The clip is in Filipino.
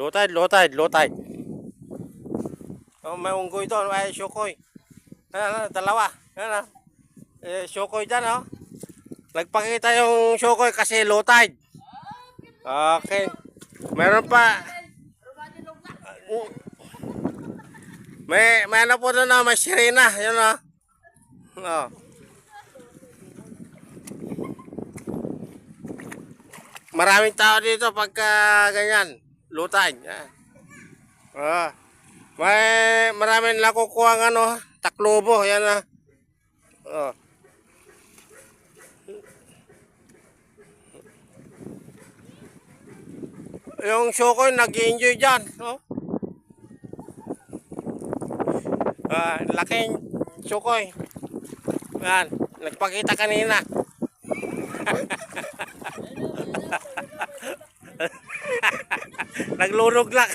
Low tide, low tide, low tide. Oh, may unggoy doon, may syokoy. Dalawa. Ayan, syokoy dyan, oh. Nagpakita yung syokoy kasi low tide. Okay. Meron pa. May ano po doon, may sirena. Yun, oh. Oh. Maraming tao dito pagka ganyan, low tide. Maraming nakukuha ng ano, taklobo, yan na. Oh. Yung syokoy nag-enjoy dyan, no? Laking syokoy. Yan, nagpakita kanina. Naglurog lang.